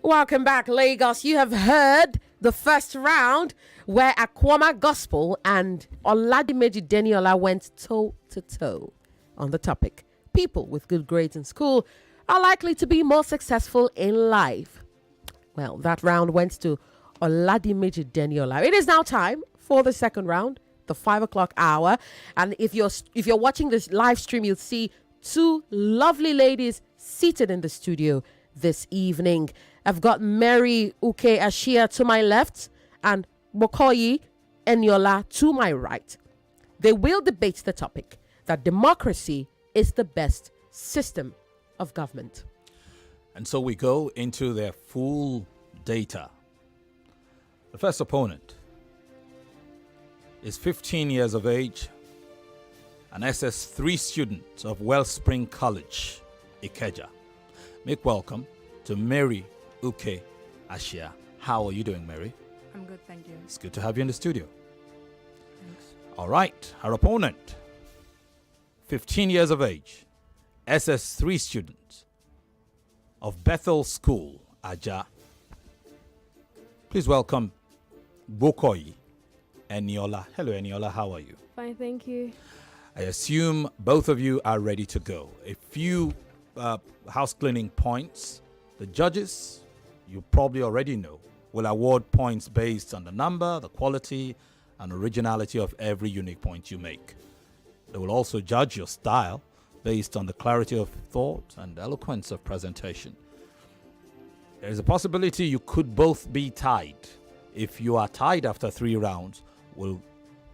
Welcome back, Lagos. You have heard the first round where Akwama Gospel and Oladimeji Eniola went toe to toe on the topic. People with good grades in school are likely to be more successful in life. Well, that round went to Oladimeji Eniola. It is now time for the second round, the 5 o'clock hour. And if you're watching this live stream, you'll see two lovely ladies seated in the studio this evening. I've got Mary Uke Ashia to my left and Gbokoyi Eniola to my right. They will debate the topic that democracy is the best system of government. And so we go into their full data. The first opponent is 15 years of age, an SS3 student of Wellspring College, Ikeja. Make welcome to Mary Uke Ashia. How are you doing, Mary? I'm good, thank you. It's good to have you in the studio. Thanks. All right, our opponent, 15 years of age, SS3 student of Bethel School, Aja. Please welcome Gbokoyi Eniola. Hello, Eniola, how are you? Fine, thank you. I assume both of you are ready to go. A few house cleaning points. The judges, you probably already know, will award points based on the number, the quality, and originality of every unique point you make. They will also judge your style based on the clarity of thought and eloquence of presentation. There is a possibility you could both be tied. If you are tied after 3 rounds, we'll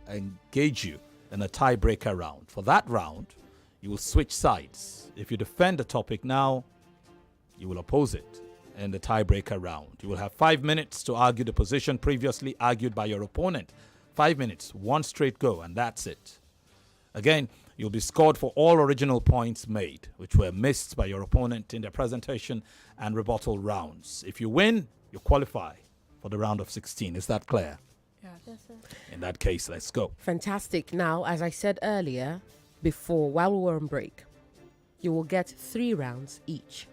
engage you in a tiebreaker round. For that round, you will switch sides. If you defend the topic now, you will oppose it in the tiebreaker round. You will have 5 minutes to argue the position previously argued by your opponent. 5 minutes, one straight go, and that's it. Again, you'll be scored for all original points made, which were missed by your opponent in their presentation and rebuttal rounds. If you win, you qualify for the round of 16. Is that clear? Yes, sir. In that case, let's go. Fantastic. Now, as I said earlier, while we were on break, you will get 3 rounds each.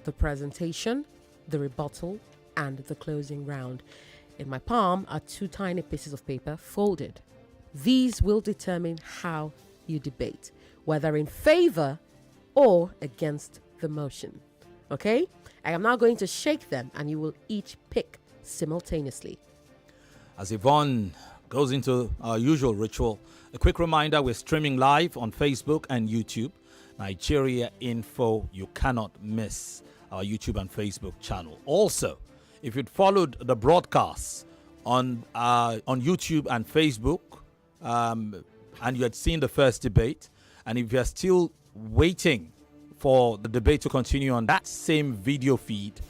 The presentation, the rebuttal, and the closing round. In my palm are 2 tiny pieces of paper folded. These will determine how you debate, whether in favor or against the motion. Okay? I am now going to shake them and you will each pick simultaneously. As Yvonne goes into our usual ritual, a quick reminder, we're streaming live on Facebook and YouTube. Nigeria Info, you cannot miss our YouTube and Facebook channel. Also, if you'd followed the broadcasts on YouTube and Facebook, and you had seen the first debate, and if you're still waiting for the debate to continue on that same video feed,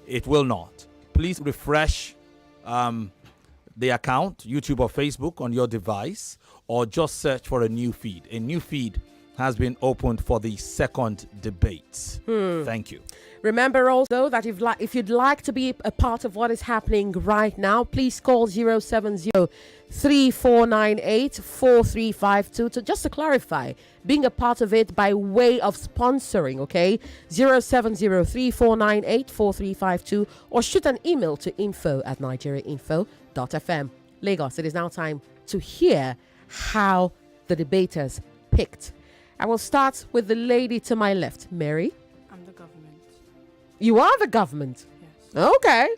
it will not. Please refresh the account, YouTube or Facebook, on your device, or just search for a new feed. A new feed has been opened for the second debate. Thank you. Remember also that if you'd like to be a part of what is happening right now, please call 070-3498-4352 just to clarify, being a part of it by way of sponsoring, okay? 070-3498-4352 or shoot an email to info@nigeriainfo.fm. Lagos, it is now time to hear how the debaters picked. I will start with the lady to my left, Mary. I'm the government. You are the government. Yes. Okay.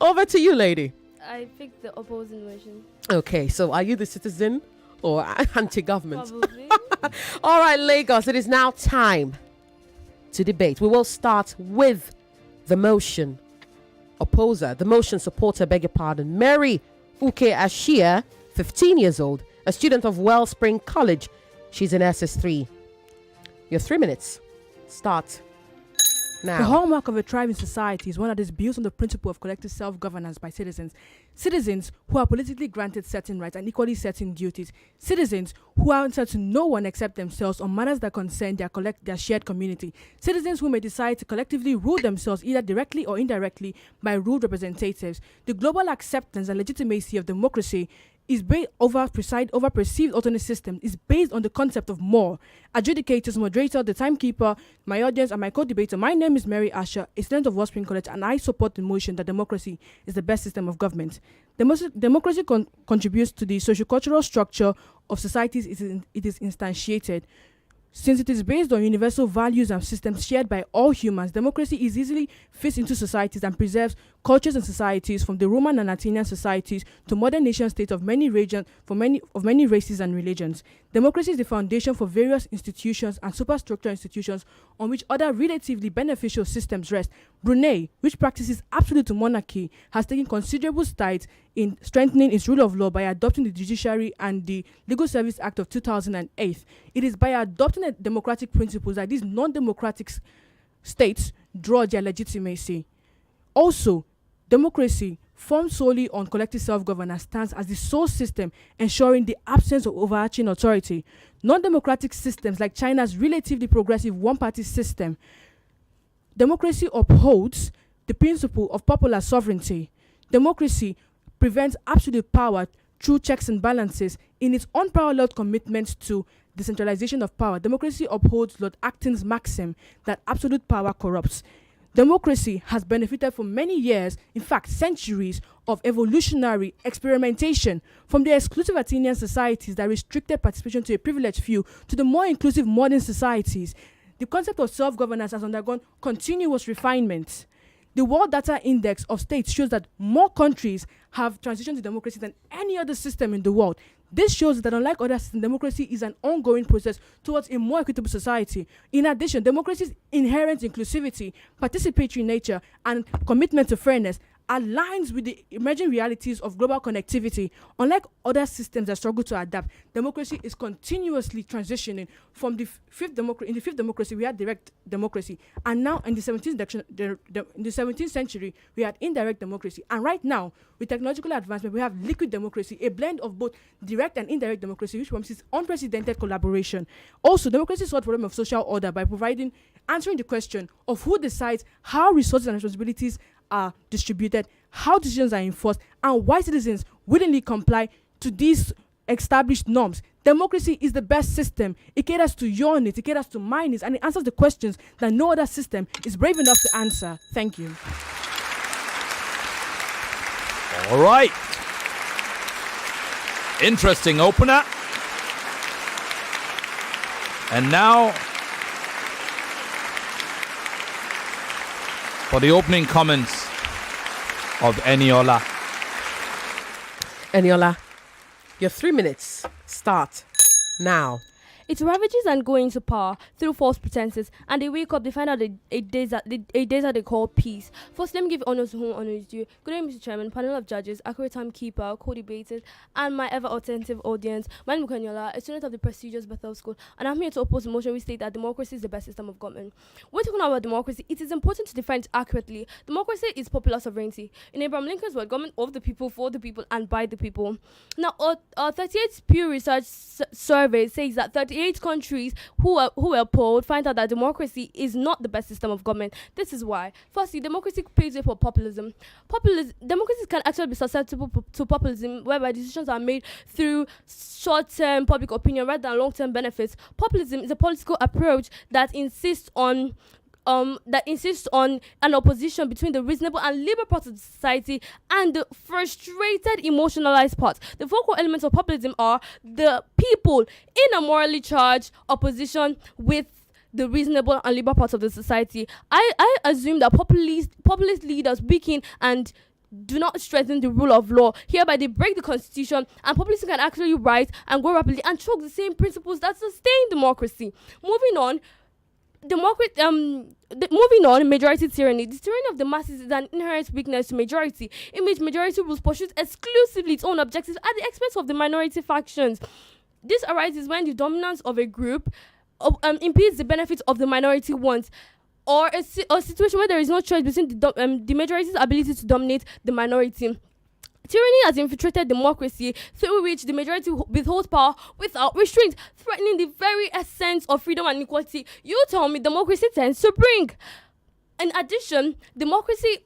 Over to you, lady. I picked the opposing motion. Okay, so are you the citizen or anti-government? Probably. All right, Lagos, it is now time to debate. We will start with the motion opposer, the motion supporter, beg your pardon, Mary Uke Ashia, 15 years old, a student of Wellspring College. She's in SS3. Your 3 minutes start now. The hallmark of a thriving society is one that is built on the principle of collective self-governance by citizens. Citizens who are politically granted certain rights and equally certain duties. Citizens who answer to no one except themselves on matters that concern their shared community. Citizens who may decide to collectively rule themselves either directly or indirectly by ruled representatives. The global acceptance and legitimacy of democracy is based over perceived alternate systems is based on the concept of more. Adjudicators, moderator, the timekeeper, my audience, and my co-debater. My name is Mary Ashia, a student of Wellspring College, and I support the motion that democracy is the best system of government. Democracy contributes to the sociocultural structure of societies it is instantiated. Since it is based on universal values and systems shared by all humans, democracy is easily fits into societies and preserves cultures and societies from the Roman and Athenian societies to modern nation states of many regions for many races and religions. Democracy is the foundation for various institutions and superstructural institutions on which other relatively beneficial systems rest. Brunei, which practices absolute monarchy, has taken considerable strides in strengthening its rule of law by adopting the Judiciary and the Legal Service Act of 2008. It is by adopting democratic principles that these non-democratic states draw their legitimacy. Also, democracy, formed solely on collective self-governance, stands as the sole system ensuring the absence of overarching authority. Non-democratic systems like China's relatively progressive one-party system, democracy upholds the principle of popular sovereignty. Democracy prevents absolute power through checks and balances. In its unparalleled commitment to decentralization of power, democracy upholds Lord Acton's maxim that absolute power corrupts. Democracy has benefited from many years, in fact centuries, of evolutionary experimentation, from the exclusive Athenian societies that restricted participation to a privileged few to the more inclusive modern societies. The concept of self-governance has undergone continuous refinement. The World Data Index of States shows that more countries have transitioned to democracy than any other system in the world. This shows that unlike other systems, democracy is an ongoing process towards a more equitable society. In addition, democracy's inherent inclusivity, participatory nature, and commitment to fairness aligns with the emerging realities of global connectivity. Unlike other systems that struggle to adapt, democracy is continuously transitioning from the fifth democracy we had direct democracy, and now in the 17th century we had indirect democracy, and right now with technological advancement we have liquid democracy, a blend of both direct and indirect democracy, which promises unprecedented collaboration. Also, democracy solves the problem of social order by answering the question of who decides how resources and responsibilities are distributed, how decisions are enforced, and why citizens willingly comply to these established norms. Democracy is the best system. It caters to your needs, it caters to my needs, and it answers the questions that no other system is brave enough to answer. Thank you. All right. Interesting opener. And now for the opening comments of Eniola. Eniola, your 3 minutes start now. It ravages and go into power through false pretenses, and they wake up, they find out a days that they call peace. First, let me give honor to whom honor is due. Good evening, Mr. Chairman, panel of judges, accurate timekeeper, co-debaters, and my ever-attentive audience. My name is Eniola, a student of the prestigious Bethel School, and I'm here to oppose the motion which states that democracy is the best system of government. When talking about democracy, it is important to define it accurately. Democracy is popular sovereignty. In Abraham Lincoln's word, government of the people, for the people, and by the people. Now, our 38 Pew Research survey says that 38 countries who were polled find out that democracy is not the best system of government. This is why. Firstly, democracy pays way for populism. Democracy can actually be susceptible to populism, whereby decisions are made through short-term public opinion rather than long-term benefits. Populism is a political approach that insists on an opposition between the reasonable and liberal parts of the society and the frustrated, emotionalized parts. The focal elements of populism are the people in a morally charged opposition with the reasonable and liberal parts of the society. I assume that populist leaders weaken and do not strengthen the rule of law. Hereby, they break the constitution, and populism can actually rise and grow rapidly and choke the same principles that sustain democracy. Moving on, majority tyranny. The tyranny of the masses is an inherent weakness to majority, in which majority rules pursues exclusively its own objectives at the expense of the minority factions. This arises when the dominance of a group impedes the benefits of the minority wants, or a situation where there is no choice between the majority's ability to dominate the minority. Tyranny has infiltrated democracy, through which the majority withholds power without restraint, threatening the very essence of freedom and equality you tell me democracy tends to bring. In addition, democracy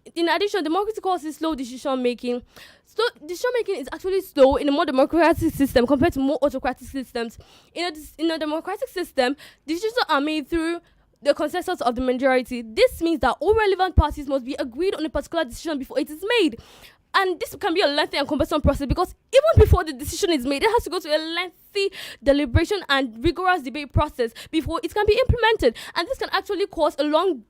causes slow decision making. So decision making is actually slow in a more democratic system compared to more autocratic systems. In a democratic system, decisions are made through the consensus of the majority. This means that all relevant parties must be agreed on a particular decision before it is made. And this can be a lengthy and cumbersome process because even before the decision is made, it has to go through a lengthy deliberation and rigorous debate process before it can be implemented. And this can actually cause a long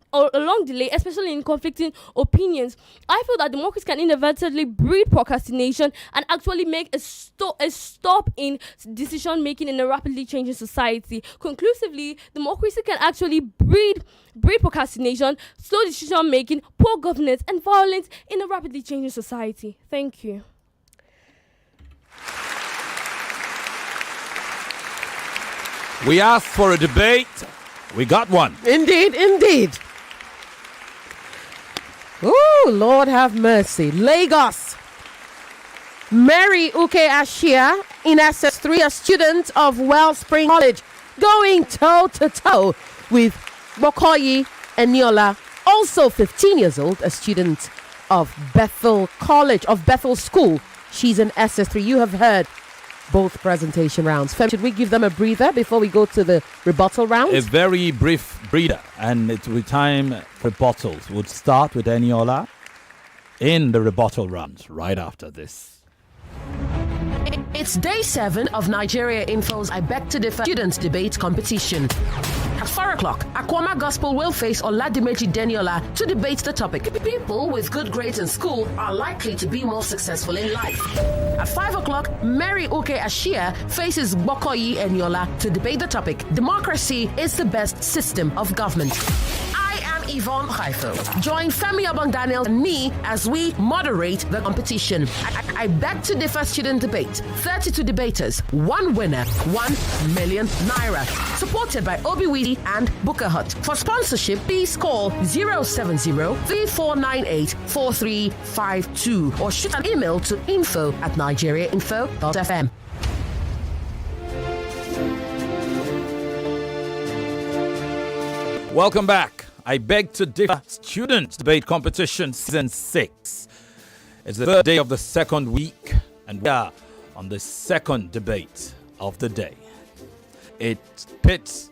delay, especially in conflicting opinions. I feel that democracy can inadvertently breed procrastination and actually make a stop in decision making in a rapidly changing society. Conclusively, democracy can actually breed procrastination, slow decision making, poor governance, and violence in a rapidly changing society. Thank you. We asked for a debate. We got one. Indeed. Oh, Lord have mercy. Lagos. Mary Ashia in SS3, a student of Wellspring College, going toe-to-toe with Gbokoyi Eniola, also 15 years old, a student of Bethel School. She's in SS3. You have heard both presentation rounds. Femi, should we give them a breather before we go to the rebuttal round? A very brief breather, and it will be time for rebuttals. We'll start with Eniola in the rebuttal rounds right after this. It's day 7 of Nigeria Info's I Beg to Differ students debate competition. At 4 o'clock, Akwama Gospel will face Oladimeji Deniola to debate the topic. People with good grades in school are likely to be more successful in life. At 5 o'clock, Mary Ashia faces Gbokoyi Eniola to debate the topic. Democracy is the best system of government. I am Yvonne Okhaifo. Join Femi, Obong-Daniels and me as we moderate the competition. I Beg to Differ student debate. 32 debaters, 1 winner, 1 million naira. Supported by Obiwidi and Booker Hut. For sponsorship, please call 070-3498-4352 or shoot an email to info@nigeriainfo.fm. Welcome back. I Beg to Differ Students Debate Competition Season 6. It's the third day of the second week, and we are on the second debate of the day. It pits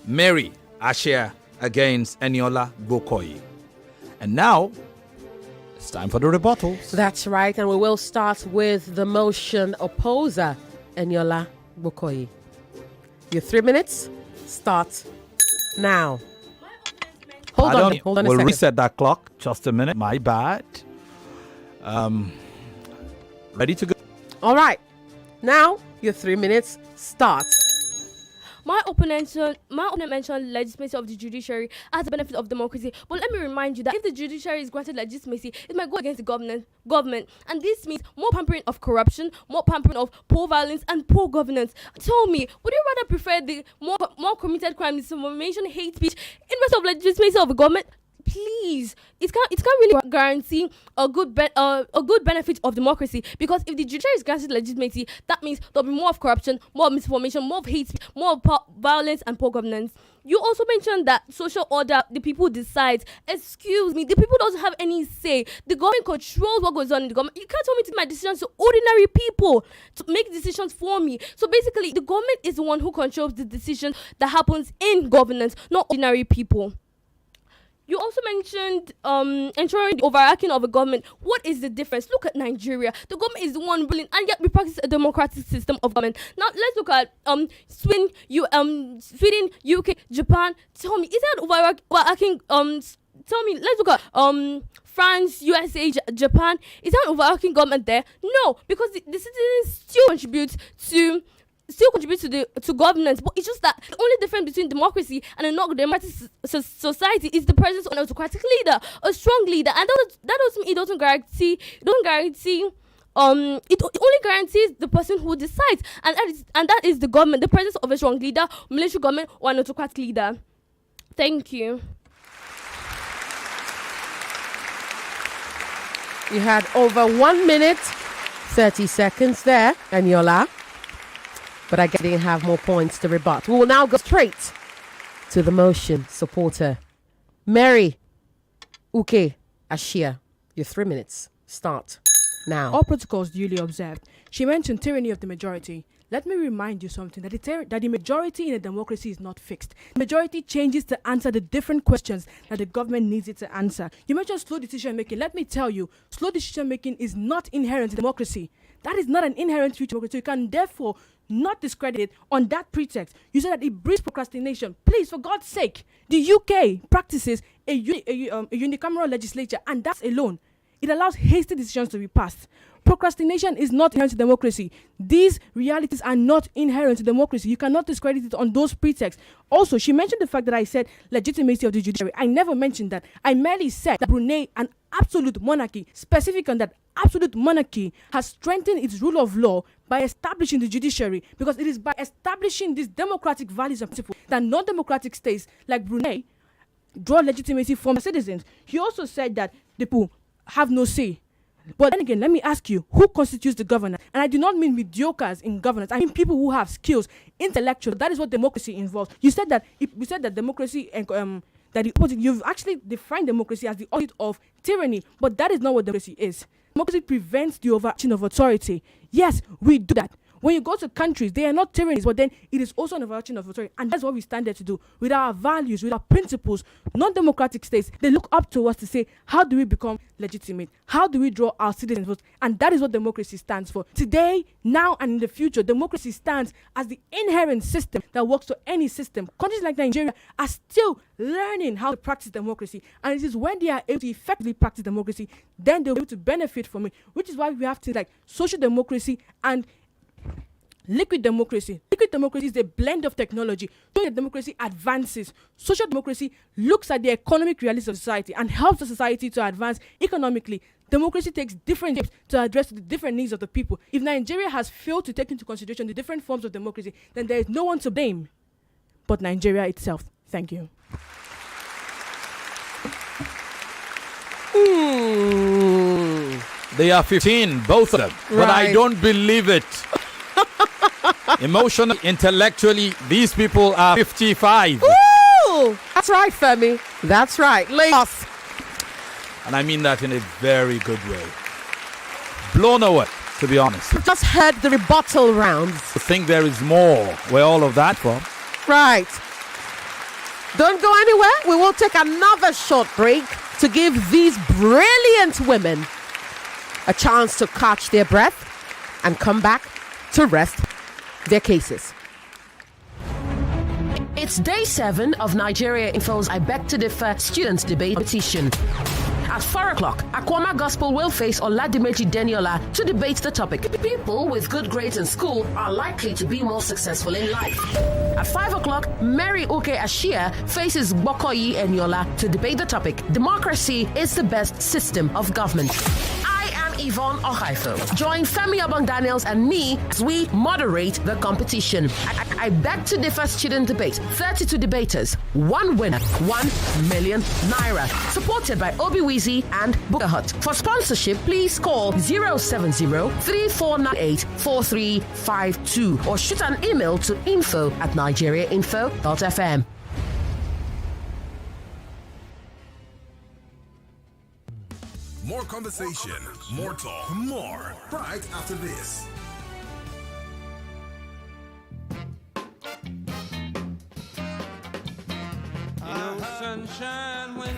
Mary Ashia against Eniola Gbokoyi. And now, it's time for the rebuttals. That's right, and we will start with the motion opposer, Eniola Gbokoyi. Your 3 minutes start now. Hold on a We'll second. reset that clock. Just a minute. My bad. Ready to go? All right. Now, your 3 minutes start. My opponent mentioned legitimacy of the judiciary as a benefit of democracy. But let me remind you that if the judiciary is granted legitimacy, it might go against the government. And this means more pampering of corruption, more pampering of poor violence, and poor governance. Tell me, would you rather prefer the more committed crime, misinformation, hate speech, in rest of legitimacy of the government? Please, it can't really guarantee a good benefit of democracy, because if the judiciary is granted legitimacy, that means there'll be more of corruption, more of misinformation, more of hate speech, more of violence and poor governance. You also mentioned that social order, the people decide. Excuse me, the people don't have any say. The government controls what goes on in the government. You can't tell me to make my decisions to ordinary people to make decisions for me. So basically, the government is the one who controls the decision that happens in governance, not ordinary people. You also mentioned ensuring the overarching of a government. What is the difference? Look at Nigeria. The government is the one ruling, and yet we practice a democratic system of government. Now let's look at Sweden, UK, Japan. Tell me, is that overarching? Tell me. Let's look at France, USA, Japan. Is that an overarching government there? No, because the citizens still contribute to governance, but it's just that the only difference between democracy and a non-democratic society is the presence of an autocratic leader, a strong leader, and that doesn't mean it only guarantees the person who decides, and that is the government, the presence of a strong leader, military government, or an autocratic leader. Thank you. You had over 1 minute, 30 seconds there, Eniola. But I didn't have more points to rebut. We will now go straight to the motion supporter, Mary Uke Ashia, your 3 minutes. Start now. All protocols duly observed. She mentioned tyranny of the majority. Let me remind you something, that the majority in a democracy is not fixed. The majority changes to answer the different questions that the government needs it to answer. You mentioned slow decision making. Let me tell you, slow decision making is not inherent in democracy. That is not an inherent feature of democracy. You can therefore not discredit it on that pretext. You said that it breeds procrastination. Please, for God's sake, the UK practices a unicameral legislature, and that's alone. It allows hasty decisions to be passed. Procrastination is not inherent to democracy. These realities are not inherent to democracy. You cannot discredit it on those pretexts. Also, she mentioned the fact that I said legitimacy of the judiciary. I never mentioned that. I merely said that Brunei, an absolute monarchy, specific on that absolute monarchy, has strengthened its rule of law by establishing the judiciary, because it is by establishing these democratic values and principles that non-democratic states like Brunei draw legitimacy from citizens. He also said that the people have no say. But then again, let me ask you, who constitutes the governor? And I do not mean mediocres in governance. I mean people who have skills, intellectual. That is what democracy involves. You said that democracy and that the opposite. You've actually defined democracy as the opposite of tyranny, but that is not what democracy is. Democracy prevents the overarching of authority. Yes, we do that. When you go to countries, they are not tyrannies, but then it is also an overarching of authority. And that's what we stand there to do. With our values, with our principles, non-democratic states, they look up to us to say, how do we become legitimate? How do we draw our citizens' votes? And that is what democracy stands for. Today, now, and in the future, democracy stands as the inherent system that works for any system. Countries like Nigeria are still learning how to practice democracy. And it is when they are able to effectively practice democracy, then they'll be able to benefit from it, which is why we have things like social democracy and liquid democracy. Liquid democracy is a blend of technology. So democracy advances. Social democracy looks at the economic realities of society and helps the society to advance economically. Democracy takes different shapes to address the different needs of the people. If Nigeria has failed to take into consideration the different forms of democracy, then there is no one to blame but Nigeria itself. Thank you. They are 15, both of them. But I don't believe it. Emotionally, intellectually, these people are 55. Woo! That's right, Femi. That's right. Lagos. And I mean that in a very good way. Blown away, to be honest. We just heard the rebuttal rounds. I think there is more. Where all of that from? Right. Don't go anywhere. We will take another short break to give these brilliant women a chance to catch their breath and come back to rest their cases. It's day 7 of Nigeria Info's I Beg to Differ student debate competition. At 4 o'clock, Akwama Gospel will face Oladimeji Eniola to debate the topic. People with good grades in school are likely to be more successful in life. At 5 o'clock, Mary Uke Ashia faces Gbokoyi Eniola to debate the topic. Democracy is the best system of government. Yvonne Okhaifo. Join Femi, Obong-Daniels and me as we moderate the competition. I Beg to Differ student debate. 32 debaters. 1 winner. 1 million naira. Supported by Obiwizi and Bukahut. For sponsorship, please call 070-3498-4352 or shoot an email to info@nigeriainfo.fm. More conversation, more talk, more right after this. No sunshine when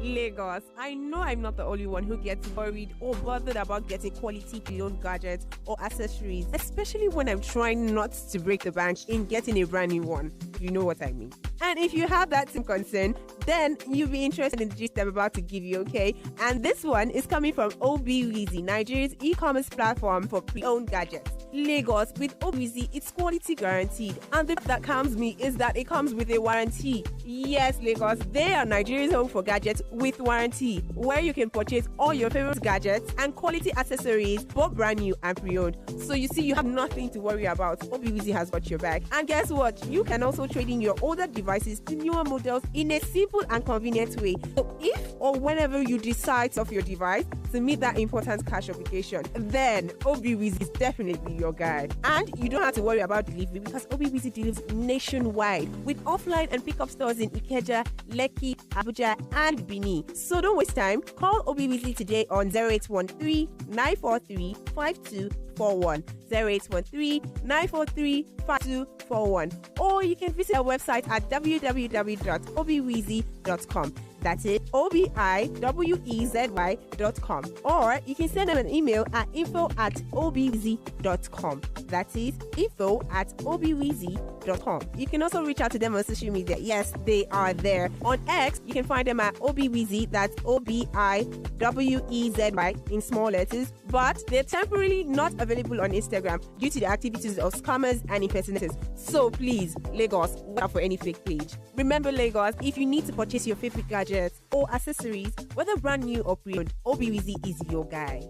Lagos. I know I'm not the only one who gets worried or bothered about getting quality pre-owned gadgets or accessories, especially when I'm trying not to break the bank in getting a brand new one. You know what I mean. And if you have that same concern, then you'll be interested in the gist I'm about to give you, okay? And this one is coming from Obiwizi, Nigeria's e-commerce platform for pre-owned gadgets. Lagos, with Obiwizi, it's quality guaranteed. And the that calms me is that it comes with a warranty. Yes, Lagos. They are Nigeria's home for gadgets with warranty, where you can purchase all your favorite gadgets and quality accessories, both brand new and pre-owned. So you see, you have nothing to worry about. OBWeezy has got your back. And guess what? You can also trade in your older devices to newer models in a simple and convenient way. So if or whenever you decide of your device to meet that important cash obligation, then OBWeezy is definitely your guy. And you don't have to worry about delivery because OBWeezy delivers nationwide with offline and pickup stores in Ikeja, Lekki, Abuja, and Bini. So don't waste time. Call OBWeezy today on 0813 943 5241. 0813 943 5241. Or you can visit our website at www.obweezy.com. That's it, OBIWEZY.com. Or you can send them an email at info@obweezy.com. That is info@obweezy.com. You can also reach out to them on social media. Yes, they are there. On X, you can find them at OBWeezy. That's OBIWEZY in small letters. But they're temporarily not available on Instagram due to the activities of scammers and impersonators. So please, Lagos, watch out for any fake page. Remember, Lagos, if you need to purchase your favorite gadgets or accessories, whether brand new or pre-owned, OBWeezy is your guy.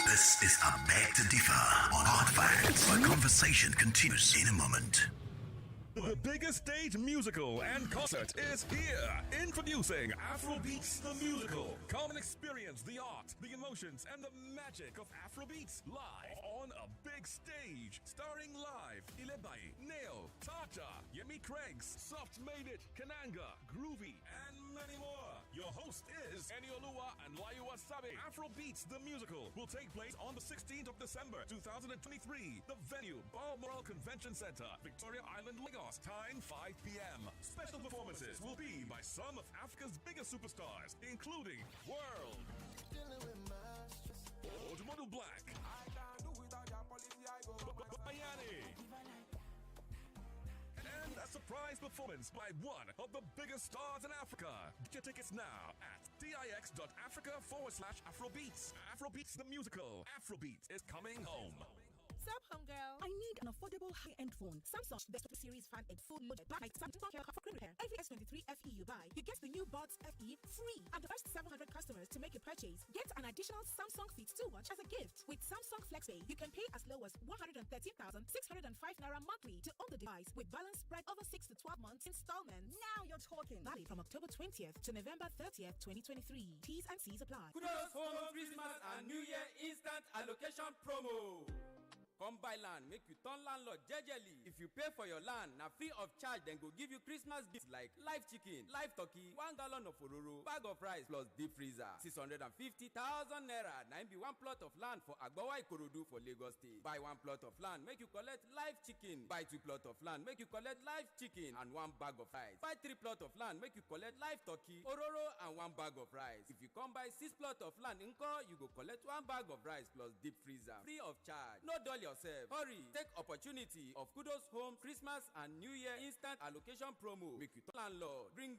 This is A Beg to Differ on Hot Facts. The conversation continues in a moment. The biggest stage musical and concert is here. Introducing Afrobeats the Musical. Come and experience the art, the emotions, and the magic of Afrobeats live on a big stage. Starring live Ilebai, Neo, Tata, Yemi Craig's, Soft Made It, Kananga, Groovy, and many more. Your host is Eniola and Laiwa Sabe. Afrobeats the Musical will take place on the 16th of December 2023. The venue, Balmoral Convention Center, Victoria Island, Lagos. Time 5 p.m. Special performances will be by some of Africa's biggest superstars, including World, Odumodu Black, Bayani, and a surprise performance by one of the biggest stars in Africa. Get your tickets now at tix.africa/Afrobeats. Afrobeats the Musical. Afrobeats is coming home. Sup, homegirl? I need an affordable high-end phone. Samsung Desktop Series Fan and full loaded. Like Samsung Care for screen repair. Every S23 FE you buy, you get the new Buds FE free. And the first 700 customers to make a purchase get an additional Samsung Fit 2 watch as a gift. With Samsung FlexPay, you can pay as low as 113,605 naira monthly to own the device with balance spread over 6 to 12 months installments. Now you're talking. Valid from October 20th to November 30th, 2023. T's and C's apply. Kudos Home Christmas and New Year instant allocation promo. Come buy land, make you turn landlord jejely. If you pay for your land, na free of charge, then go give you Christmas gifts like live chicken, live turkey, 1 gallon of ororo, bag of rice plus deep freezer. 650,000 naira. Na be one plot of land for Agbawa Ikorodu for Lagos State. Buy one plot of land, make you collect live chicken. Buy 2 plot of land, make you collect live chicken and 1 bag of rice. Buy 3 plot of land, make you collect live turkey, ororo and 1 bag of rice. If you come buy 6 plot of land, you go collect 1 bag of rice plus deep freezer. Free of charge. No dollar yourself. Hurry, take opportunity of Kudos Home Christmas and New Year instant allocation promo. Make you landlord. Ring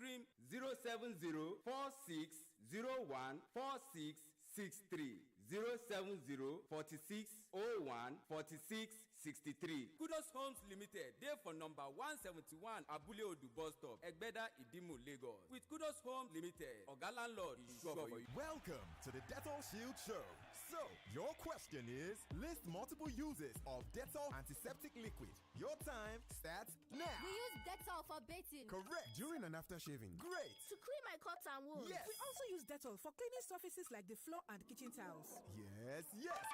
070-4601-4663. 070-4601-4663. Kudos Homes Limited. There for number 171 Abule Odu bus stop, Egbeda Idimu, Lagos. With Kudos Homes Limited, Oga Landlord is sure for you. Welcome to the Dettol Shield Show. So, your question is, list multiple uses of Dettol antiseptic liquid. Your time starts now. We use Dettol for bathing. Correct. During and after shaving. Great. To clean my cuts and wounds. Yes. We also use Dettol for cleaning surfaces like the floor and kitchen tiles. Yes,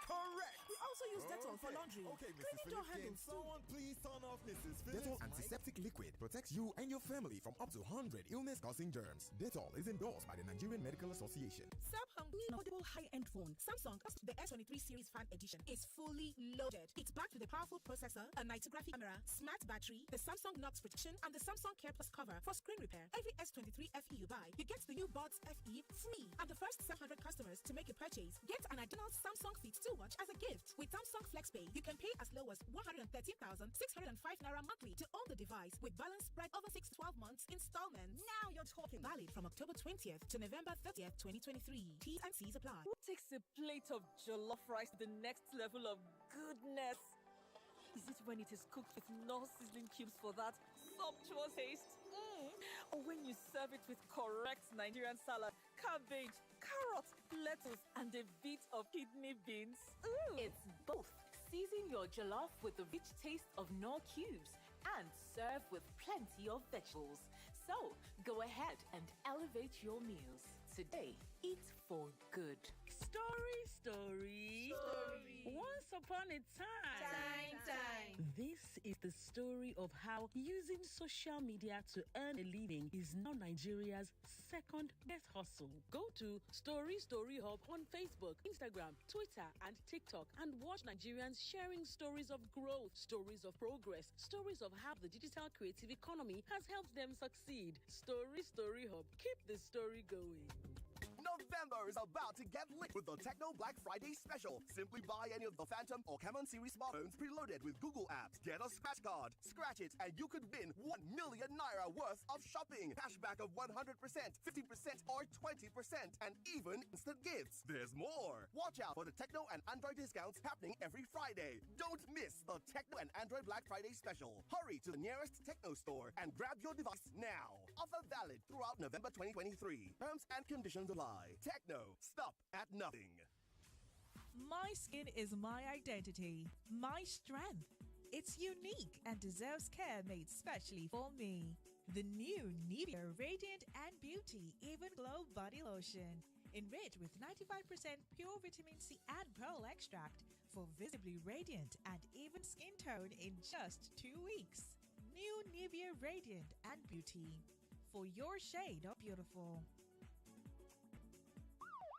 correct. We also use Dettol for laundry. Okay, Mrs. Cleaning door Phillips, handles too. someone please turn off Mrs. Phillips. Dettol antiseptic liquid protects you and your family from up to 100 illness-causing germs. Dettol is endorsed by the Nigerian Medical Association. Samsung affordable high-end phone. Samsung, the S23 Series Fan Edition, is fully loaded. It's backed with a powerful processor, a night-graphic camera, smart battery, the Samsung Knox protection, and the Samsung Care Plus cover for screen repair. Every S23 FE you buy, you get the new Buds FE free. And the first 700 customers to make a purchase get an additional Samsung Fit 2 watch as a gift. With Samsung FlexPay, you can pay as low as 113,605 naira monthly to own the device with balance spread over 6 to 12 months installments. Now you're talking. Valid from October 20th to November 30th, 2023. T's and C's apply. Who takes a plate of jollof rice to the next level of goodness? Is it when it is cooked with no seasoning cubes for that sumptuous taste? Or when you serve it with correct Nigerian salad, cabbage, carrot, lettuce, and a bit of kidney beans? It's both. Season your jollof with the rich taste of no cubes and serve with plenty of vegetables. So, go ahead and elevate your meals. Today, eat for good. Story. Once upon a time. This is the story of how using social media to earn a living is now Nigeria's second best hustle. Go to Story Hub on Facebook, Instagram, Twitter, and TikTok and watch Nigerians sharing stories of growth, stories of progress, stories of how the digital creative economy has helped them succeed. Story Hub. Keep the story going. November is about to get lit with the Techno Black Friday special. Simply buy any of the Phantom or Camon series smartphones preloaded with Google apps. Get a scratch card, scratch it, and you could win 1 million naira worth of shopping. Cashback of 100%, 50%, or 20%, and even instant gifts. There's more. Watch out for the Techno and Android discounts happening every Friday. Don't miss the Techno and Android Black Friday special. Hurry to the nearest Techno store and grab your device now. Offer valid throughout November 2023. Terms and conditions apply. Techno, stop at nothing. My skin is my identity, my strength. It's unique and deserves care made specially for me. The new Nivea Radiant and Beauty Even Glow Body Lotion. Enriched with 95% pure vitamin C and pearl extract for visibly radiant and even skin tone in just 2 weeks. New Nivea Radiant and Beauty. For your shade of beautiful.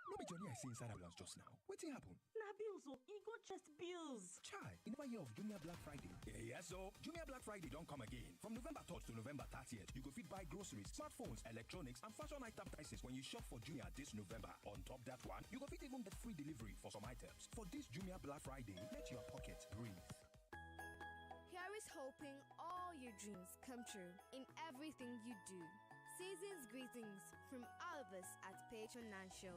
No be Johnny I see inside ambulance just now. Wetin happen? Na bills o, e go chest bills. Chai, you never hear of Jumia Black Friday? Yes, so Jumia Black Friday don't come again. From November 3rd to November 30th, you go fit buy groceries, smartphones, electronics, and fashion item prices when you shop for Jumia this November. On top that one, you go fit even get free delivery for some items. For this Jumia Black Friday, let your pocket breathe. Here is hoping all your dreams come true in everything you do. Season's greetings from all of us at Patron Shows.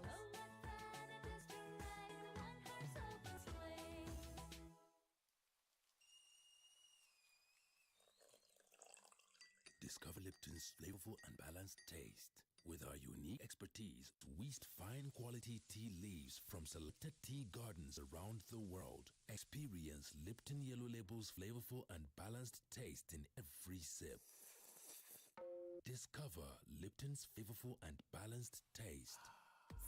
Discover Lipton's flavorful and balanced taste. With our unique expertise, we fine quality tea leaves from selected tea gardens around the world. Experience Lipton Yellow Label's flavorful and balanced taste in every sip. Discover Lipton's flavorful and balanced taste.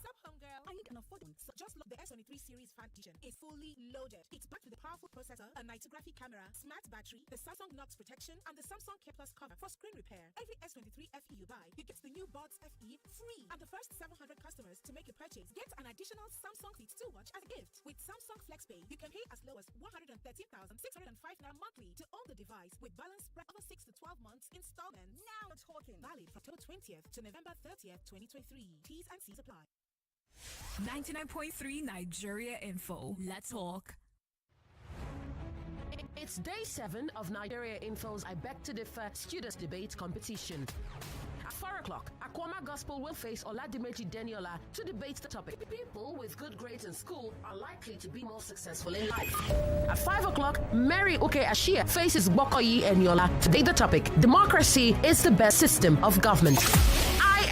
Sup, homegirl? I need an affordable, so just look. The S23 series fan edition is fully loaded. It's packed with a powerful processor, a nitographic camera, smart battery, the Samsung Knox protection, and the Samsung Care Plus cover for screen repair. Every S23 FE you buy, you get the new Buds FE free. And the first 700 customers to make a purchase get an additional Samsung Fit 2 watch as a gift. With Samsung FlexPay, you can pay as low as 113,605 naira monthly to own the device with balance spread over 6 to 12 months installments. Now we're talking. Valid from October 20th to November 30th, 2023. T's and C's apply. 99.3 Nigeria Info. Let's talk. It's day 7 of Nigeria Info's I Beg to Differ Students Debate Competition. At 4 o'clock, Akwama Gospel will face Oladimeji Eniola to debate the topic. People with good grades in school are likely to be more successful in life. At 5 o'clock, Mary Ashia faces Gbokoyi Eniola to debate the topic. Democracy is the best system of government.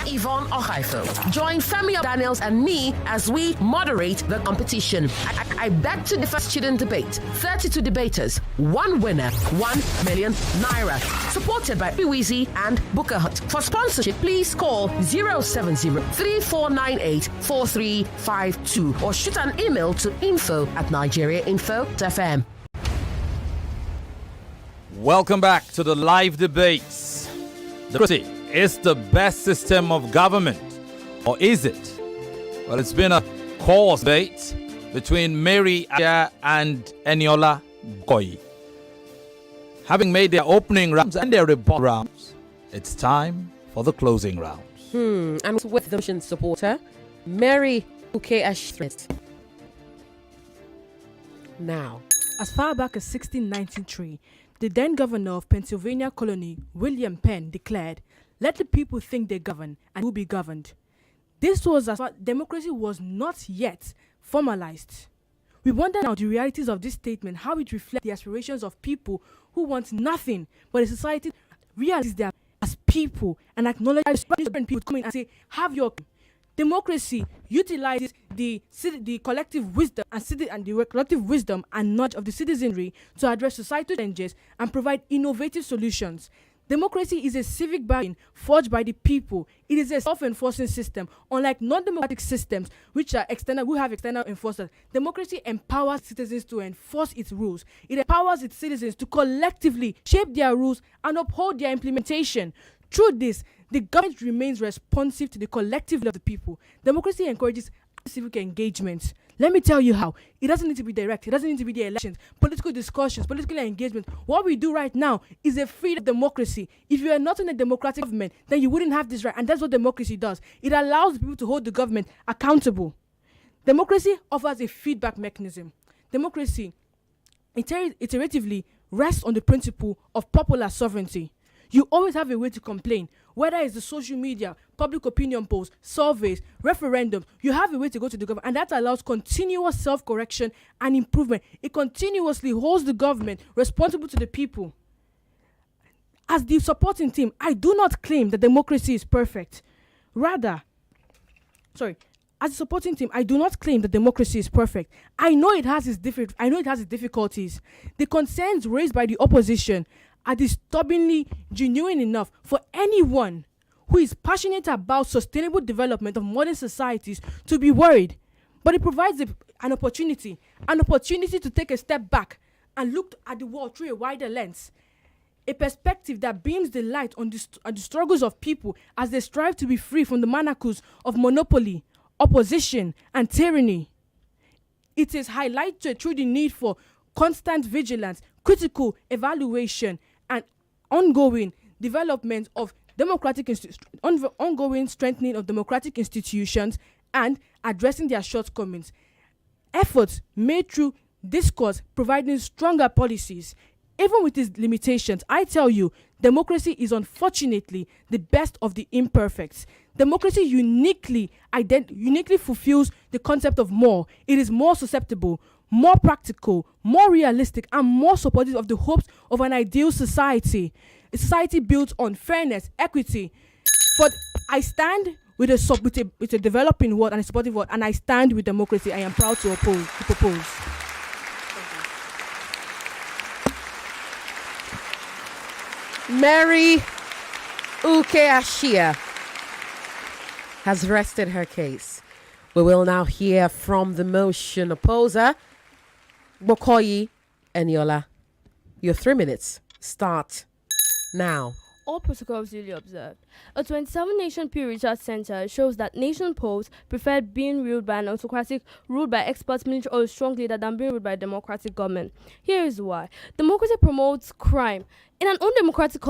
Yvonne Okhaifo. Join Femi, Obong-Daniels, and me as we moderate the competition. I beg to differ student debate. 32 debaters, 1 winner, 1 million naira. Supported by Biwizi and Bookerhut. For sponsorship, please call 070-3498-4352 or shoot an email to info@nigeriainfo.fm. Welcome back to the live debates. Democracy is the best system of government, or is it? Well, it's been a coarse debate between Mary Ashia and Eniola Gbokoyi. Having made their opening rounds and their rebuttal rounds, it's time for the closing rounds. And with the motion supporter, Mary Ashia. Now, as far back as 1693, the then governor of Pennsylvania colony, William Penn, declared, "Let the people think they govern and will be governed." This was as far democracy was not yet formalized. We wonder now the realities of this statement, how it reflects the aspirations of people who want nothing but a society realizes them as people and acknowledges different people come in and say, have your democracy utilizes the collective wisdom and the collective wisdom and knowledge of the citizenry to address societal challenges and provide innovative solutions. Democracy is a civic bargain forged by the people. It is a self-enforcing system, unlike non-democratic systems which have external enforcers. Democracy empowers citizens to enforce its rules. It empowers its citizens to collectively shape their rules and uphold their implementation. Through this, the government remains responsive to the collective will of the people. Democracy encourages civic engagement. Let me tell you how. It doesn't need to be direct. It doesn't need to be the elections, political discussions, political engagement. What we do right now is a freedom democracy. If you are not in a democratic government, then you wouldn't have this right. And that's what democracy does. It allows people to hold the government accountable. Democracy offers a feedback mechanism. Democracy iteratively rests on the principle of popular sovereignty. You always have a way to complain, whether it's the social media, public opinion polls, surveys, referendums. You have a way to go to the government, and that allows continuous self-correction and improvement. It continuously holds the government responsible to the people. As the supporting team, I do not claim that democracy is perfect. As a supporting team, I do not claim that democracy is perfect. I know it has its difficulties. The concerns raised by the opposition are disturbingly genuine enough for anyone who is passionate about sustainable development of modern societies to be worried. But it provides an opportunity to take a step back and look at the world through a wider lens. A perspective that beams the light on the struggles of people as they strive to be free from the manacles of monopoly, opposition, and tyranny. It is highlighted through the need for constant vigilance, critical evaluation, and ongoing development of ongoing strengthening of democratic institutions and addressing their shortcomings. Efforts made through discourse providing stronger policies. Even with its limitations, I tell you, democracy is unfortunately the best of the imperfects. Democracy uniquely fulfills the concept of more. It is more susceptible, more practical, more realistic, and more supportive of the hopes of an ideal society. A society built on fairness, equity. I stand with a developing world and a supportive world, and I stand with democracy. I am proud to propose. Mary Uke Ashia has rested her case. We will now hear from the motion opposer, Gbokoyi Eniola. Your 3 minutes start now. All protocols duly observed. A 27-nation Pew Research Center shows that nation polls preferred being ruled by an autocratic, ruled by experts, military, or a strong leader than being ruled by a democratic government. Here is why. Democracy promotes crime. In an undemocratic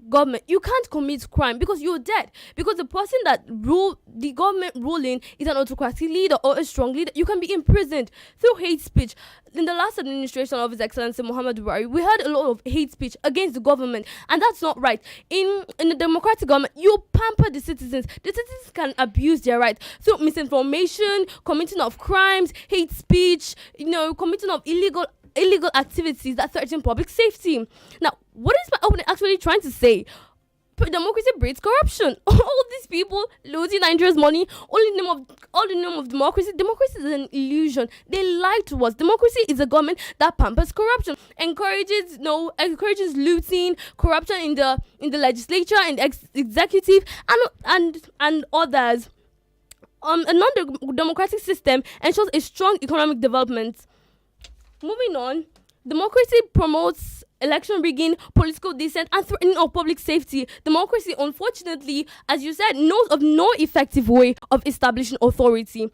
government, you can't commit crime because you're dead. Because the person that the government ruling is an autocratic leader or a strong leader, you can be imprisoned through hate speech. In the last administration of His Excellency Muhammad Buhari, we heard a lot of hate speech against the government, and that's not right. In a democratic government, you pamper the citizens. The citizens can abuse their rights through misinformation, committing of crimes, hate speech, committing of illegal activities that threaten public safety. Now, what is my opponent actually trying to say? Democracy breeds corruption. All these people losing Nigeria's money, all in the name of democracy. Democracy is an illusion. They lie to us. Democracy is a government that pampers corruption, encourages looting, corruption in the legislature and executive and others. A non-democratic system ensures a strong economic development. Moving on, democracy promotes election rigging, political dissent, and threatening of public safety. Democracy, unfortunately, as you said, knows of no effective way of establishing authority.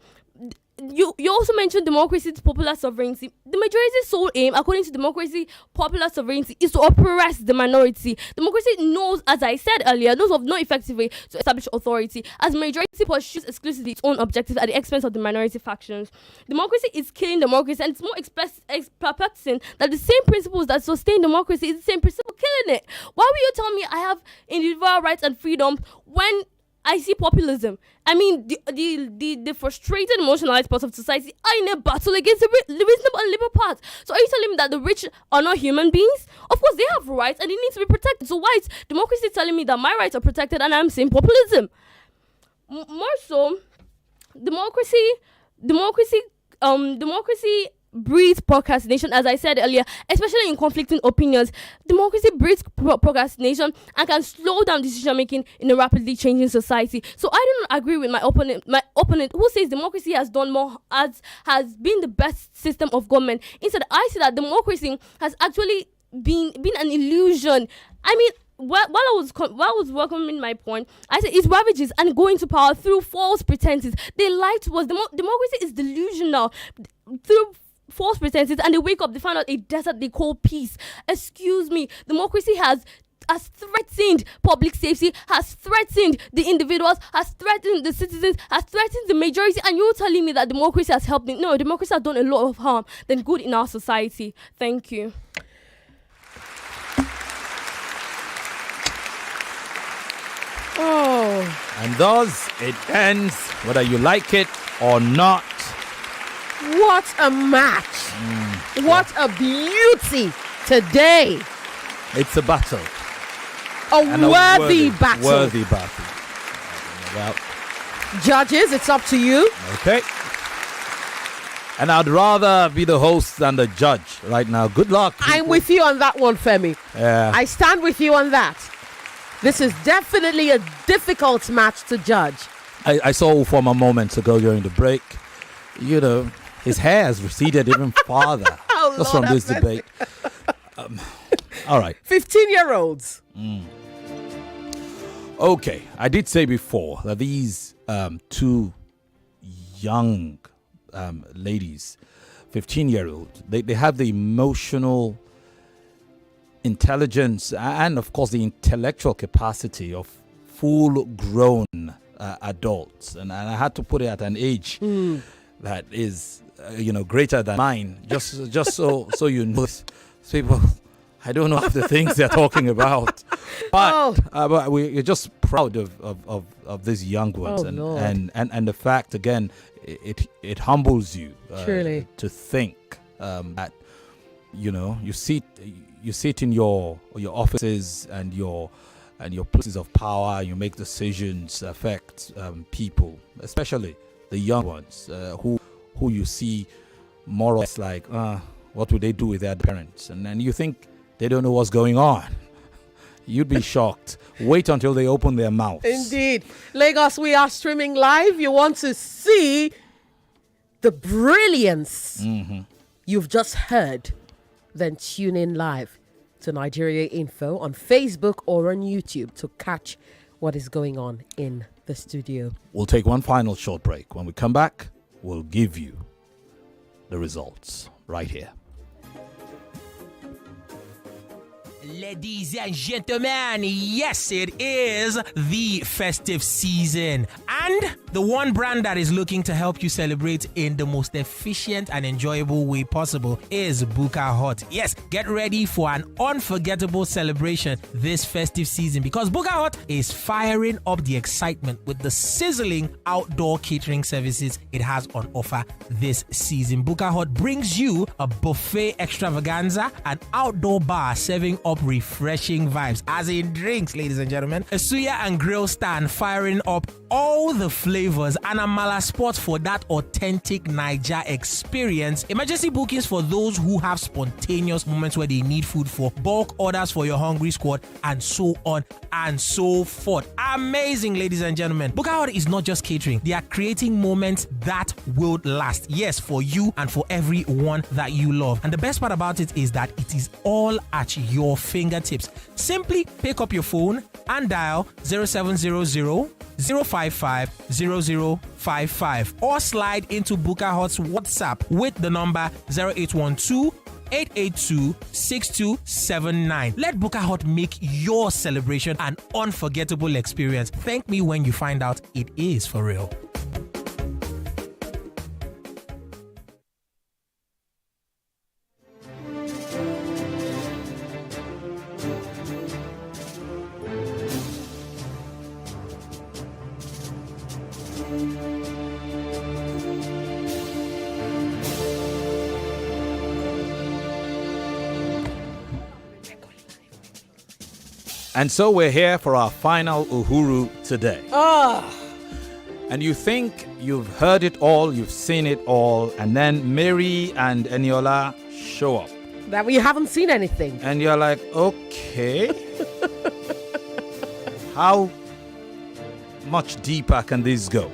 You also mentioned democracy's popular sovereignty. The majority's sole aim, according to democracy, popular sovereignty, is to oppress the minority. Democracy knows, as I said earlier, knows of no effective way to establish authority, as majority pursues exclusively its own objectives at the expense of the minority factions. Democracy is killing democracy, and it's more perplexing that the same principles that sustain democracy is the same principle killing it. Why will you tell me I have individual rights and freedom when I see populism. I mean, the frustrated, emotionalized parts of society are in a battle against the reasonable and liberal part. So are you telling me that the rich are not human beings? Of course, they have rights and they need to be protected. So why is democracy telling me that my rights are protected and I'm saying populism? More so, democracy breeds procrastination, as I said earlier, especially in conflicting opinions. Democracy breeds procrastination and can slow down decision making in a rapidly changing society. So I don't agree with my opponent who says democracy has done more, has been the best system of government. Instead, I see that democracy has actually been an illusion. I mean, while I was welcoming my point, I said it ravages and go into power through false pretenses. They lie to us. Democracy is delusional through false pretenses, and they wake up, they find out a desert they call peace. Excuse me, democracy has threatened public safety, has threatened the individuals, has threatened the citizens, has threatened the majority, and you're telling me that democracy has helped me? No, democracy has done a lot of harm than good in our society. Thank you. Oh. And thus it ends, whether you like it or not. What a match. What a beauty today. It's a battle. A worthy battle. Worthy battle. Well, judges, it's up to you. Okay. And I'd rather be the host than the judge right now. Good luck, people. I'm with you on that one, Femi. Yeah. I stand with you on that. This is definitely a difficult match to judge. I saw Ufoma moments ago during the break. You know, his hair has receded even farther just from this debate. All right. 15-year-olds. Okay. I did say before that these two young ladies, 15-year-olds, they have the emotional intelligence and, of course, the intellectual capacity of full-grown adults. And I had to put it at an age that is, greater than mine. Just so you know, people, I don't know half the things they're talking about, but we're just proud of these young ones, and the fact again, it humbles you truly to think that you sit in your offices and your places of power. You make decisions affect people, especially the young ones who you see more or less like, what would they do with their parents? And then you think they don't know what's going on. You'd be shocked. Wait until they open their mouths. Indeed. Lagos, we are streaming live. You want to see the brilliance you've just heard, then tune in live to Nigeria Info on Facebook or on YouTube to catch what is going on in the studio. We'll take one final short break. When we come back, we'll give you the results right here. Ladies and gentlemen, yes, it is the festive season. And the one brand that is looking to help you celebrate in the most efficient and enjoyable way possible is Buka Hut. Yes, get ready for an unforgettable celebration this festive season because Buka Hut is firing up the excitement with the sizzling outdoor catering services it has on offer this season. Buka Hut brings you a buffet extravaganza, an outdoor bar serving up refreshing vibes, as in drinks, ladies and gentlemen, a suya and grill stand firing up all the flavors, and amala spot for that authentic Naija experience, emergency bookings for those who have spontaneous moments where they need food for bulk orders for your hungry squad, and so on and so forth. Amazing, ladies and gentlemen. Buka Hut is not just catering. They are creating moments that will last. Yes, for you and for everyone that you love. And the best part about it is that it is all at your fingertips. Simply pick up your phone and dial 0700 055 0055 or slide into Buka Hut's WhatsApp with the number 0812 882 6279. Let Buka Hut make your celebration an unforgettable experience. Thank me when you find out it is for real. And so we're here for our final Uhuru today. And you think you've heard it all, you've seen it all, and then Mary and Eniola show up. That we haven't seen anything. And you're like, okay. How much deeper can this go?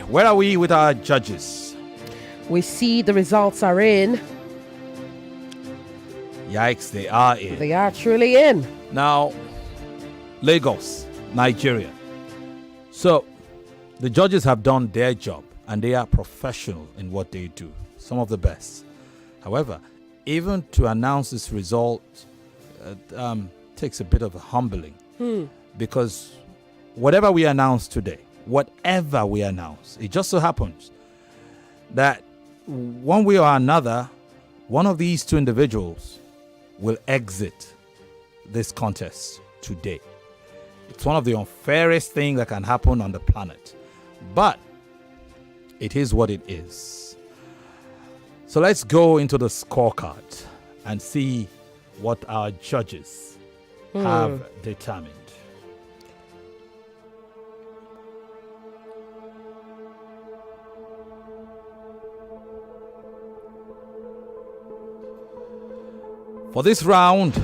Where are we with our judges? We see the results are in. Yikes, they are in. They are truly in. Now, Lagos, Nigeria. So, the judges have done their job and they are professional in what they do. Some of the best. However, even to announce this result takes a bit of a humbling. Because whatever we announce today, it just so happens that one way or another, one of these two individuals will exit this contest today. It's one of the unfairest things that can happen on the planet. But it is what it is. So let's go into the scorecard and see what our judges have determined. For this round,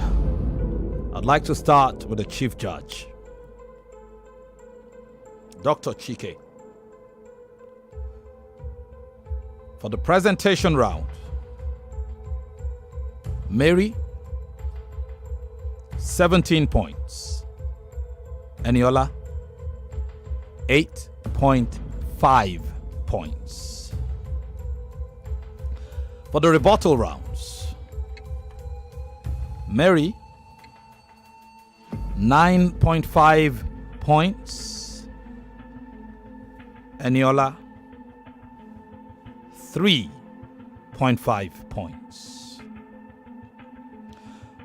I'd like to start with the Chief Judge, Dr. Chike. For the presentation round, Mary, 17 points. Eniola, 8.5 points. For the rebuttal rounds, Mary, 9.5 points. Eniola, 3.5 points.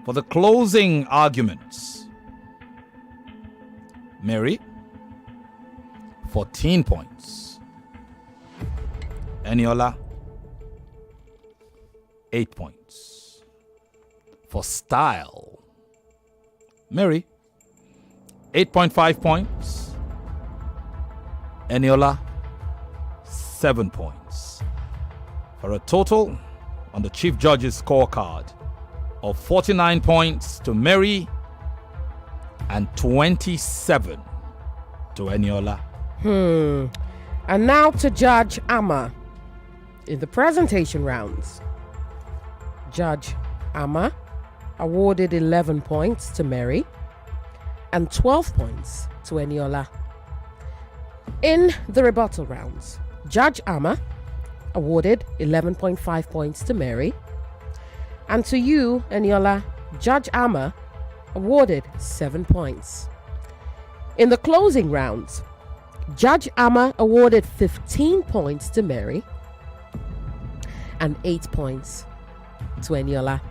For the closing arguments, Mary, 14 points. Eniola, 8 points. For style, Mary, 8.5 points. Eniola, 7 points. For a total on the Chief Judge's scorecard of 49 points to Mary and 27 to Eniola. And now to Judge Amma. In the presentation rounds, Judge Amma awarded 11 points to Mary and 12 points to Eniola. In the rebuttal rounds, Judge Amma awarded 11.5 points to Mary, and to you, Eniola, Judge Amma awarded 7 points. In the closing rounds, Judge Amma awarded 15 points to Mary and 8 points to Eniola.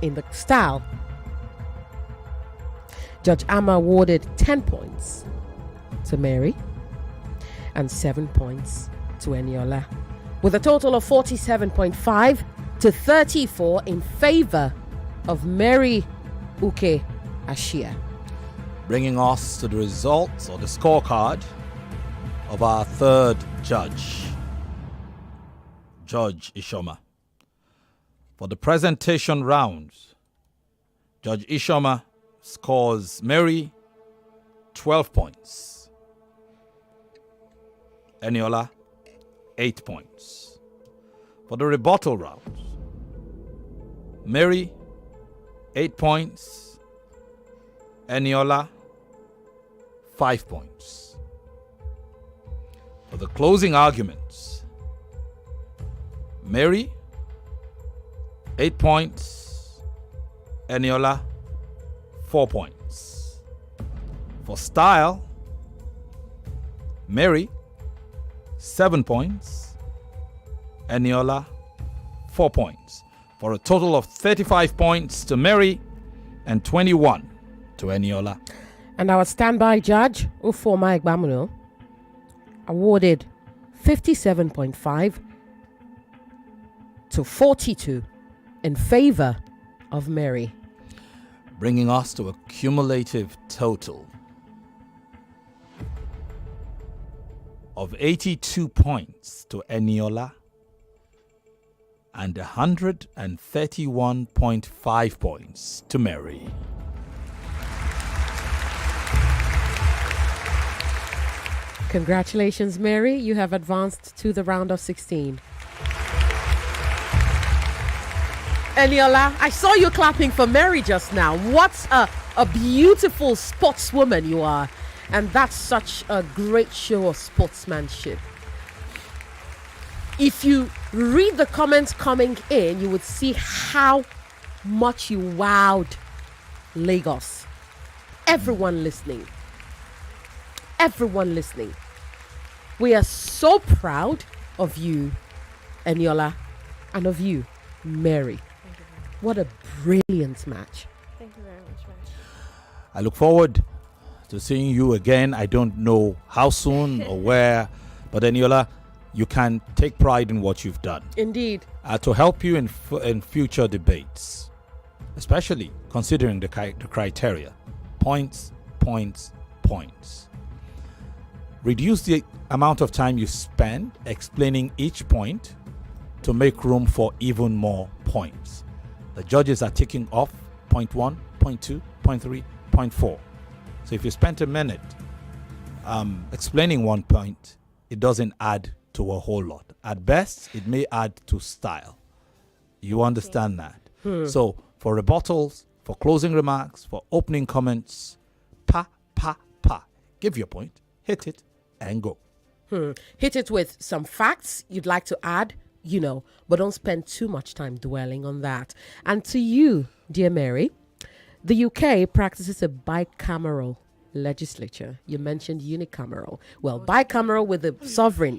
In the style, Judge Amma awarded 10 points to Mary and 7 points to Eniola, with a total of 47.5 to 34 in favor of Mary Uke Ashia. Bringing us to the results or the scorecard of our third judge, Judge Ishoma. For the presentation rounds, Judge Ishoma scores Mary 12 points. Eniola, 8 points. For the rebuttal rounds, Mary, 8 points. Eniola, 5 points. For the closing arguments, Mary, 8 points. Eniola, 4 points. For style, Mary, 7 points. Eniola, 4 points. For a total of 35 points to Mary and 21 to Eniola. And our standby judge, Ufoma Egbamuno, awarded 57.5 to 42 in favor of Mary. Bringing us to a cumulative total of 82 points to Eniola and 131.5 points to Mary. Congratulations, Mary. You have advanced to the round of 16. Eniola, I saw you clapping for Mary just now. What a beautiful sportswoman you are. And that's such a great show of sportsmanship. If you read the comments coming in, you would see how much you wowed Lagos. Everyone listening. Everyone listening. We are so proud of you, Eniola, and of you, Mary. What a brilliant match. Thank you very much, man. I look forward to seeing you again. I don't know how soon or where, but Eniola, you can take pride in what you've done. Indeed. To help you in future debates, especially considering the criteria. Points, points, points. Reduce the amount of time you spend explaining each point to make room for even more points. The judges are ticking off point 1, point 2, point 3, point 4. So if you spent a minute explaining one point, it doesn't add to a whole lot. At best, it may add to style. You understand that? So for rebuttals, for closing remarks, for opening comments, pa. Give your point, hit it, and go. Hit it with some facts you'd like to add, but don't spend too much time dwelling on that. And to you, dear Mary, the UK practices a bicameral legislature. You mentioned unicameral. Well, bicameral with the sovereign,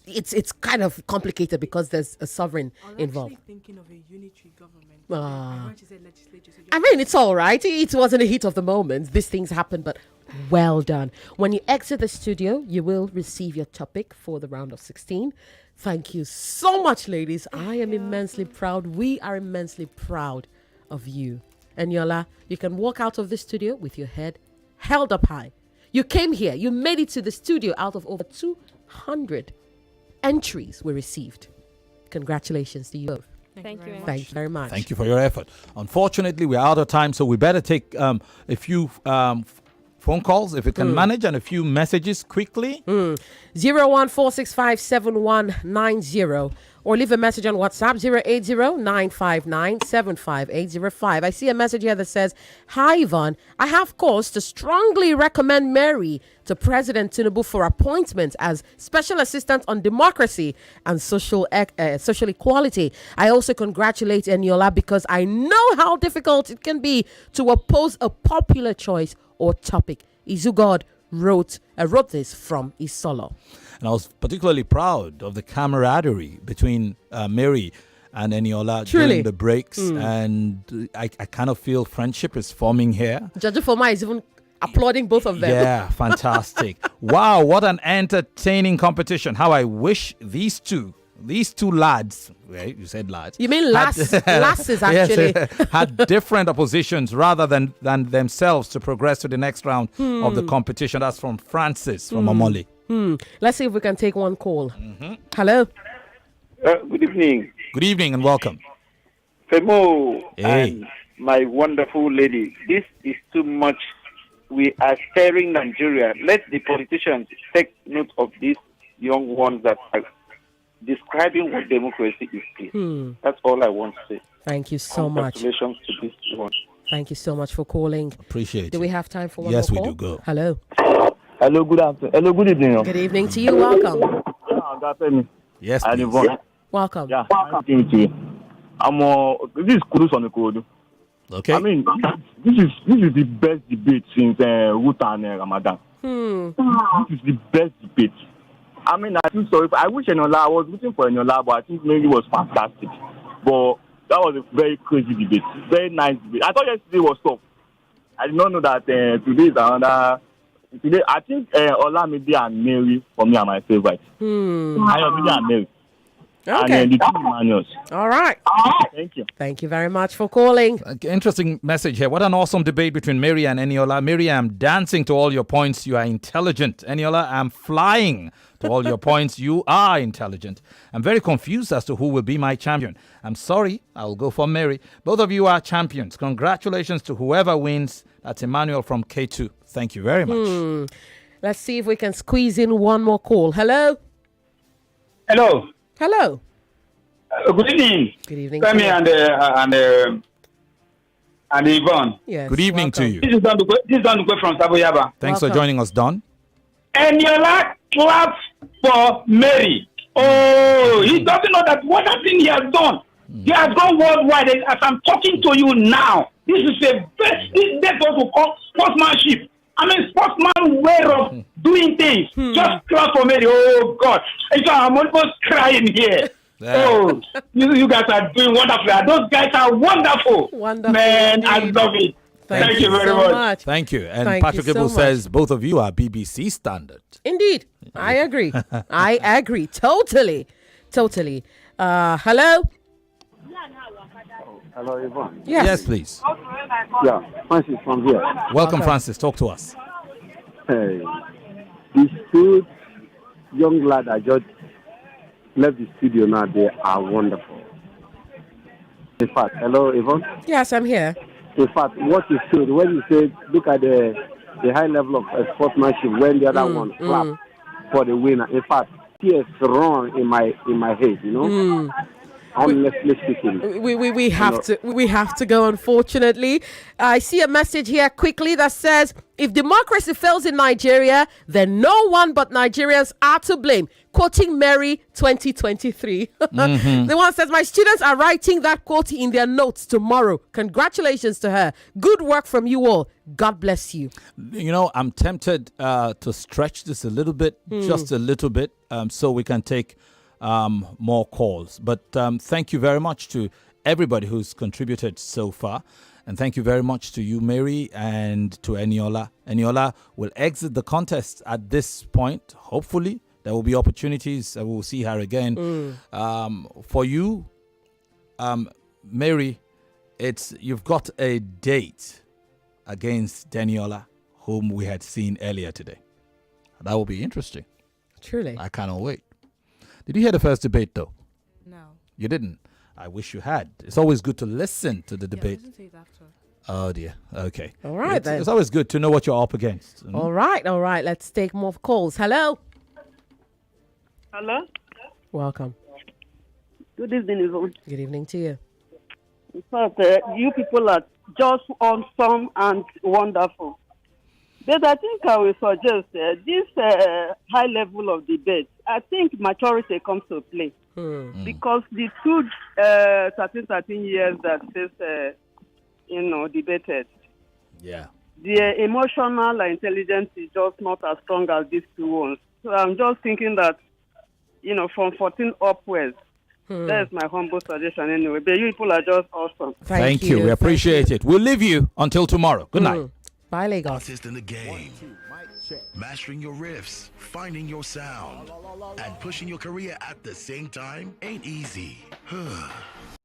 it's kind of complicated because there's a sovereign involved. Actually thinking of a unitary government. I mean, it's all right. It wasn't a heat of the moment. These things happen, but well done. When you exit the studio, you will receive your topic for the round of 16. Thank you so much, ladies. I am immensely proud. We are immensely proud of you. Eniola, you can walk out of the studio with your head held up high. You came here. You made it to the studio out of over 200 entries we received. Congratulations to you both. Thank you. Thank you very much. Thank you for your effort. Unfortunately, we're out of time, so we better take a few phone calls if we can manage, and a few messages quickly. 014657190, or leave a message on WhatsApp 080-959-75805. I see a message here that says, "Hi Yvonne, I have cause to strongly recommend Mary to President Tinubu for appointment as Special Assistant on Democracy and Social Equality. I also congratulate Eniola because I know how difficult it can be to oppose a popular choice or topic." Izugod wrote this from Isolo. And I was particularly proud of the camaraderie between Mary and Eniola during the breaks. And I kind of feel friendship is forming here. Judge Foma is even applauding both of them. Yeah, fantastic. Wow, what an entertaining competition. How I wish these two lads, right? You said lads. You mean lasses, actually. Yes, had different oppositions rather than themselves to progress to the next round of the competition. That's from Francis from Omoli. Let's see if we can take one call. Hello. Good evening. Good evening and welcome. Femo and my wonderful lady, this is too much. We are staring Nigeria. Let the politicians take note of these young ones that are describing what democracy is, please. That's all I want to say. Thank you so much. Congratulations to this one. Thank you so much for calling. Appreciate it. Do we have time for one Yes, more we call? do. Go. Hello. Hello, good afternoon. Hello, good evening. Good evening to you. Welcome. Yes, and please. Yvonne. Welcome. Yeah, thank you. This is Kurus on the code. Okay. I mean, this is the best debate since Ruta and Ramadan. This is the best debate. I mean, I feel sorry. I wish Eniola, I was looking for Eniola, but I think maybe it was fantastic. But that was a very crazy debate. Very nice debate. I thought yesterday was tough. I did not know that today is another. Today, I think Olamide and Mary for me are my favorite. Ayomide and Mary. and the two Emmanuels. All right. Thank you. Thank you very much for calling. Interesting message here. What an awesome debate between Mary and Eniola. Mary, I'm dancing to all your points. You are intelligent. Eniola, I'm flying to all your points. You are intelligent. I'm very confused as to who will be my champion. I'm sorry. I'll go for Mary. Both of you are champions. Congratulations to whoever wins. That's Emmanuel from K2. Thank you very much. Let's see if we can squeeze in one more call. Hello? Hello. Hello. Good evening. Good evening. Femi and Yvonne. Yes. Good evening to you. This is Don Dukwe from Saboyaba. Thanks for joining us, Don. Eniola claps for Mary. Oh, he doesn't know that what thing he has done. He has gone worldwide. As I'm talking to you now, this is that's what we call sportsmanship. I mean, sportsman way of doing things. Just clap for Mary. Oh, God. I'm almost crying here. Oh, you guys are doing wonderful. Those guys are wonderful. Wonderful. Man, I love it. Thank you very much. Thank you. And Thank Patrick you so Ibu much. says both of you are BBC standard. Indeed. I agree. I agree. Totally. Hello? Hello, Yvonne. Yes, please. Yeah, Francis from here. Welcome, Francis. Talk to us. Hey, these two young lads I just left the studio now, they are wonderful. In fact, hello, Yvonne? Yes, I'm here. In fact, what you said, when you said, look at the high level of sportsmanship when the other one clapped for the winner. In fact, tears run in my head, you know? Honestly speaking, we have to go, unfortunately. I see a message here quickly that says, if democracy fails in Nigeria, then no one but Nigerians are to blame. Quoting Mary 2023. The one says, my students are writing that quote in their notes tomorrow. Congratulations to her. Good work from you all. God bless you. You know, I'm tempted to stretch this a little bit, just a little bit, so we can take more calls. But thank you very much to everybody who's contributed so far. And thank you very much to you, Mary, and to Eniola. Eniola will exit the contest at this point. Hopefully, there will be opportunities. We will see her again. For you, Mary, you've got a date against Eniola, whom we had seen earlier today. That will be interesting. Truly. I cannot wait. Did you hear the first debate, though? No. You didn't? I wish you had. It's always good to listen to the debate. Listen to it after. Oh, dear. Okay. All right, then. It's always good to know what you're up against. All right. Let's take more calls. Hello? Hello? Welcome. Good evening, Yvonne. Good evening to you. In fact, you people are just awesome and wonderful. But I think I will suggest this high level of debate, I think maturity comes to play. Because the two 13 years that this, debated, the emotional intelligence is just not as strong as these two ones. So I'm just thinking that, from 14 upwards, that's my humble suggestion anyway. But you people are just awesome. Thank you. We appreciate it. We'll leave you until tomorrow. Good night. Bye, Lagos. Artist in the game. Mastering your riffs, finding your sound, and pushing your career at the same time ain't easy.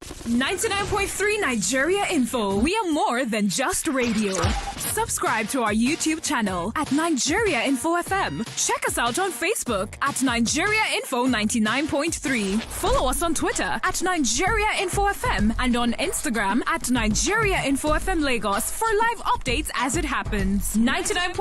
99.3 Nigeria Info. We are more than just radio. Subscribe to our YouTube channel at Nigeria Info FM. Check us out on Facebook at Nigeria Info 99.3. Follow us on Twitter at Nigeria Info FM and on Instagram at Nigeria Info FM Lagos for live updates as it happens. 99.3